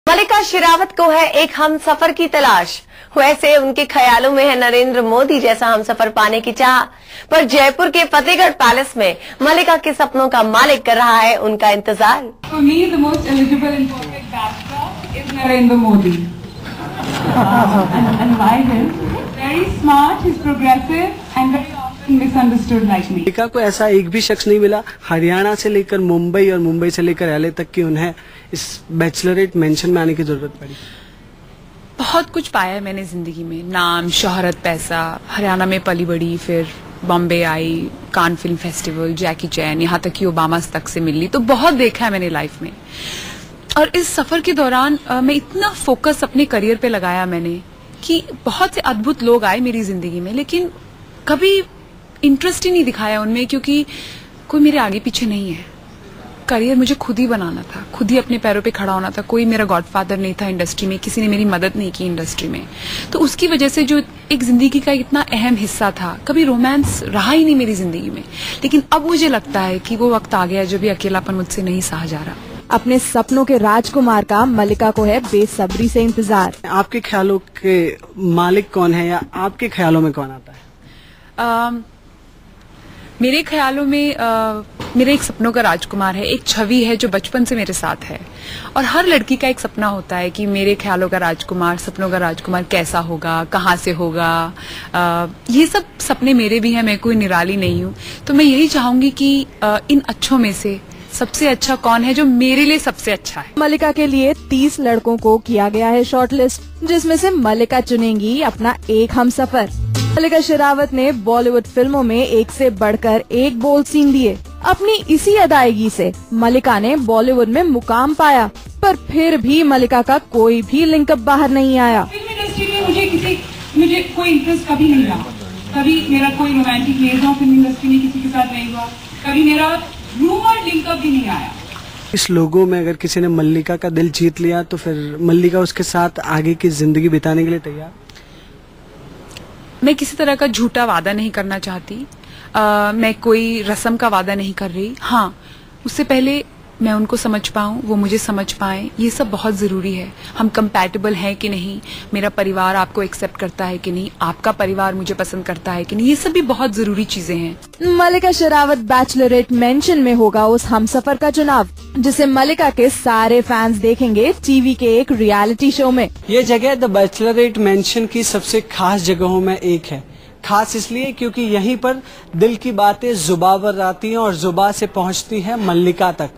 मल्लिका शेरावत को है एक हम सफर की तलाश। वैसे उनके ख्यालों में है नरेंद्र मोदी जैसा हम सफर पाने की चाह। पर जयपुर के फतेहगढ़ पैलेस में मल्लिका के सपनों का मालिक कर रहा है उनका इंतजार। For me, the most eligible and perfect bachelor is Narendra Modi. And why is very smart, he's progressive and very often misunderstood like me. मल्लिका को ऐसा एक भी शख्स नहीं मिला हरियाणा से लेकर मुंबई और मुंबई से लेकर एलए तक की उन्हें इस बैचलरेट मेंशन में आने की जरूरत पड़ी। बहुत कुछ पाया है मैंने जिंदगी में, नाम, शोहरत, पैसा। हरियाणा में पली बड़ी, फिर बॉम्बे आई, कान फिल्म फेस्टिवल, जैकी चैन, यहाँ तक कि ओबामा तक से मिली। तो बहुत देखा है मैंने लाइफ में। और इस सफर के दौरान मैं इतना फोकस अपने करियर पे लगाया मैंने कि बहुत से अद्भुत लोग आए मेरी जिंदगी में, लेकिन कभी इंटरेस्ट ही नहीं दिखाया उनमें, क्योंकि कोई मेरे आगे पीछे नहीं है। करियर मुझे खुद ही बनाना था, खुद ही अपने पैरों पे खड़ा होना था। कोई मेरा गॉडफादर नहीं था इंडस्ट्री में, किसी ने मेरी मदद नहीं की इंडस्ट्री में। तो उसकी वजह से जो एक जिंदगी का इतना अहम हिस्सा था, कभी रोमांस रहा ही नहीं मेरी जिंदगी में। लेकिन अब मुझे लगता है कि वो वक्त आ गया जब भी अकेलापन मुझसे नहीं सहा जा रहा। अपने सपनों के राजकुमार का मल्लिका को है बेसब्री से इंतजार। आपके ख्यालों के मालिक कौन है, या आपके ख्यालों में कौन आता है? मेरे ख्यालों में मेरे एक सपनों का राजकुमार है, एक छवि है जो बचपन से मेरे साथ है। और हर लड़की का एक सपना होता है कि मेरे ख्यालों का राजकुमार, सपनों का राजकुमार कैसा होगा, कहाँ से होगा। ये सब सपने मेरे भी हैं, मैं कोई निराली नहीं हूँ। तो मैं यही चाहूंगी कि इन अच्छों में से सबसे अच्छा कौन है जो मेरे लिए सबसे अच्छा है। मल्लिका के लिए 30 लड़कों को किया गया है शॉर्टलिस्ट, जिसमें से मल्लिका चुनेंगी अपना एक हमसफर। मल्लिका शेरावत ने बॉलीवुड फिल्मों में एक से बढ़कर एक बोल्ड सीन दिए। अपनी इसी अदायगी से मल्लिका ने बॉलीवुड में मुकाम पाया, पर फिर भी मल्लिका का कोई भी लिंकअप बाहर नहीं आया। फिल्म इंडस्ट्री में मुझे कोई इंटरेस्ट कभी नहीं रहा। कभी मेरा कोई रोमांटिक लिएज़न फिल्म इंडस्ट्री में किसी के साथ नहीं हुआ। कभी मेरा रूमर लिंकअप भी नहीं आया। इस लोगों में अगर किसी ने मल्लिका का दिल जीत लिया तो फिर मल्लिका उसके साथ आगे की जिंदगी बिताने के लिए तैयार? मैं किसी तरह का झूठा वादा नहीं करना चाहती। मैं कोई रस्म का वादा नहीं कर रही। हाँ, उससे पहले मैं उनको समझ पाऊं, वो मुझे समझ पाएं, ये सब बहुत जरूरी है। हम कंपैटिबल हैं कि नहीं, मेरा परिवार आपको एक्सेप्ट करता है कि नहीं, आपका परिवार मुझे पसंद करता है कि नहीं, ये सब भी बहुत जरूरी चीजें हैं। मल्लिका शेरावत बैचलरेट मेंशन में होगा उस हमसफर का चुनाव, जिसे मल्लिका के सारे फैंस देखेंगे टीवी के एक रियलिटी शो में। ये जगह द बैचलरेट मेंशन की सबसे खास जगहों में एक है। खास इसलिए क्योंकि यहीं पर दिल की बातें जुबां पर आती हैं और जुबां से पहुंचती है मल्लिका तक,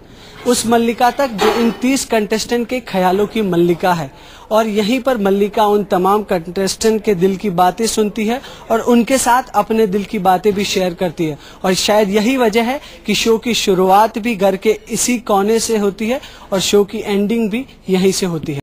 उस मल्लिका तक जो इन 30 कंटेस्टेंट के ख्यालों की मल्लिका है। और यहीं पर मल्लिका उन तमाम कंटेस्टेंट के दिल की बातें सुनती है और उनके साथ अपने दिल की बातें भी शेयर करती है। और शायद यही वजह है कि शो की शुरुआत भी घर के इसी कोने से होती है और शो की एंडिंग भी यहीं से होती है।